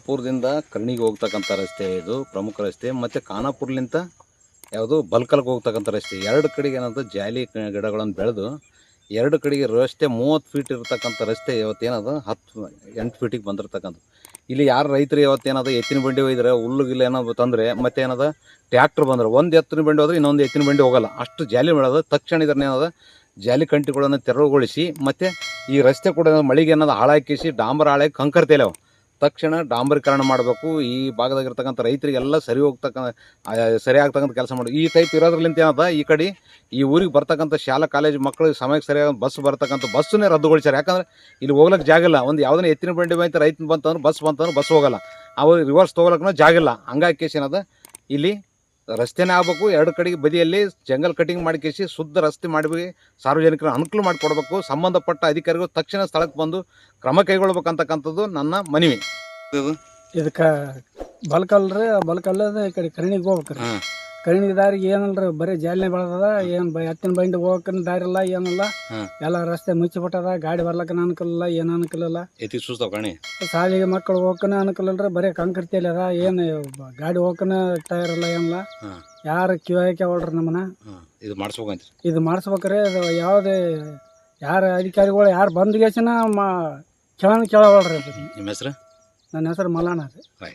ಖಾನಾಪುರದಿಂದ ಕರ್ಣಿಗೆ ಹೋಗ್ತಕ್ಕಂಥ ರಸ್ತೆ ಇದು ಪ್ರಮುಖ ರಸ್ತೆ, ಮತ್ತು ಖಾನಾಪುರ್ಲಿಂದ ಯಾವುದು ಬಲ್ಕಲ್ಗೆ ಹೋಗ್ತಕ್ಕಂಥ ರಸ್ತೆ. ಎರಡು ಕಡೆಗೆ ಏನಂತ ಜಾಲಿ ಗಿಡಗಳನ್ನು ಬೆಳೆದು ಎರಡು ಕಡೆಗೆ ರಸ್ತೆ 30 ಫೀಟ್ ಇರತಕ್ಕಂಥ ರಸ್ತೆ ಇವತ್ತೇನದು 8 ಫೀಟಿಗೆ ಬಂದಿರ್ತಕ್ಕಂಥ. ಇಲ್ಲಿ ಯಾರು ರೈತರು ಇವತ್ತೇನದು ಎತ್ತಿನ ಬಂಡಿ ಒಯ್ದರೆ ಹುಲ್ಲುಗಿಲ್ಲ ಏನೋ ತಂದರೆ ಮತ್ತೆ ಏನದ ಟ್ಯಾಕ್ಟ್ರ್ ಬಂದ್ರೆ ಒಂದು ಎತ್ತಿನ ಬಂಡಿ ಹೋದ್ರೆ ಇನ್ನೊಂದು ಎತ್ತಿನ ಬಂಡಿ ಹೋಗಲ್ಲ, ಅಷ್ಟು ಜಾಲಿ ಬೆಳೆದು ತಕ್ಷಣ ಇದನ್ನ ಏನದ ಜಾಲಿ ಕಂಟಿಗಳನ್ನು ತೆರವುಗೊಳಿಸಿ ಮತ್ತು ಈ ರಸ್ತೆ ಕೂಡ ಮಳೆಗೆ ಏನದು ಹಾಳಾಕಿಸಿ ಡಾಂಬರ್ ಹಾಳಾಗಿ ಕಂಕರ್ ತೇಲವು ತಕ್ಷಣ ಡಾಂಬರೀಕರಣ ಮಾಡಬೇಕು. ಈ ಭಾಗದಾಗಿರ್ತಕ್ಕಂಥ ರೈತರಿಗೆಲ್ಲ ಸರಿಯಾಗ್ತಕ್ಕಂಥ ಕೆಲಸ ಮಾಡಿ ಈ ಟೈಪ್ ಇರೋದ್ರಲ್ಲಿಂತ ಏನದ ಈ ಕಡೆ ಈ ಊರಿಗೆ ಬರ್ತಕ್ಕಂಥ ಶಾಲಾ ಕಾಲೇಜು ಮಕ್ಕಳು ಸಮಯಕ್ಕೆ ಸರಿಯಾಗಿ ಬಸ್ ಬರ್ತಕ್ಕಂಥ ಬಸ್ಸನ್ನೇ ರದ್ದುಗೊಳಿಸ್ಯಾರ. ಯಾಕಂದ್ರೆ ಇಲ್ಲಿ ಹೋಗ್ಲಿಕ್ಕೆ ಜಾಗಿಲ್ಲ. ಒಂದು ಯಾವುದನ್ನ ಎತ್ತಿನ ಬಂಡಿ ಬಂತು ರೈತನ ಬಂತಂದ್ರೆ ಬಸ್ ಹೋಗಲ್ಲ, ಅವು ರಿವರ್ಸ್ ತೊಗೊಳಕ್ಕೂ ಜಾಗಿಲ್ಲ. ಹಂಗಾಗಿ ಕೇಸ್ ಏನದ ಇಲ್ಲಿ ರಸ್ತೆನೇ ಆಗ್ಬೇಕು. ಎರಡು ಕಡೆಗೆ ಬದಿಯಲ್ಲಿ ಜಂಗಲ್ ಕಟಿಂಗ್ ಮಾಡಿ ಕೇಸಿ ಶುದ್ಧ ರಸ್ತೆ ಮಾಡಿ ಸಾರ್ವಜನಿಕರ ಅನುಕೂಲ ಮಾಡಿಕೊಡ್ಬೇಕು. ಸಂಬಂಧಪಟ್ಟ ಅಧಿಕಾರಿಗಳು ತಕ್ಷಣ ಸ್ಥಳಕ್ಕೆ ಬಂದು ಕ್ರಮ ಕೈಗೊಳ್ಬೇಕಂತಕ್ಕಂಥದ್ದು ನನ್ನ ಮನವಿ. ಇದಕ್ಕೆ ಬಲ್ಕಲ್ರಿ ಬಲ್ಕಲ್ಲದ ಈ ಕಡೆ ಕರ್ಣಿಗೆ ಹೋಗ್ಬೇಕ್ರಿ. ಕರ್ಣಿ ದಾರಿಗೆ ಏನಲ್ರಿ ಬರೀ ಜಾಲಿನೇ ಬೆಳೆದದ. ಏನು ಎತ್ತಿನ ಬಂಡಿ ಹೋಗಕ್ಕೆ ದಾರಿ ಇಲ್ಲ, ಏನಿಲ್ಲ. ಎಲ್ಲ ರಸ್ತೆ ಮುಚ್ಚಿಬಿಟ್ಟದ. ಗಾಡಿ ಬರ್ಲಕ್ಕ ಅನುಕೂಲ, ಏನು ಅನುಕೂಲ ಇಲ್ಲ. ಶಾಲೆಗೆ ಮಕ್ಕಳು ಹೋಗಕ್ಕನ ಅನುಕೂಲ ಇಲ್ರಿ. ಬರೀ ಕಂಕರ್ತಿಯಲ್ಲಿ ಅದ. ಏನು ಗಾಡಿ ಹೋಗಕ್ಕನ ಟೈರ್ ಇಲ್ಲ, ಏನಿಲ್ಲ. ಯಾರು ಕಿವಿಯಾಕೆ ಹೊಳ್ರಿ ನಮ್ಮನ್ನ ಇದು ಮಾಡಿಸ್ಬೇಕ್ರಿ. ಇದು ಯಾವುದೇ ಯಾರು ಅಧಿಕಾರಿಗಳು ಯಾರು ಬಂದ್ಗೇಸಿನ ಕೇಳೋಳ್ರಿ. ನಿಮ್ಮ ಹೆಸರು? ನನ್ನ ಹೆಸರು ಮಲ್ಲಾಣ ರೀ.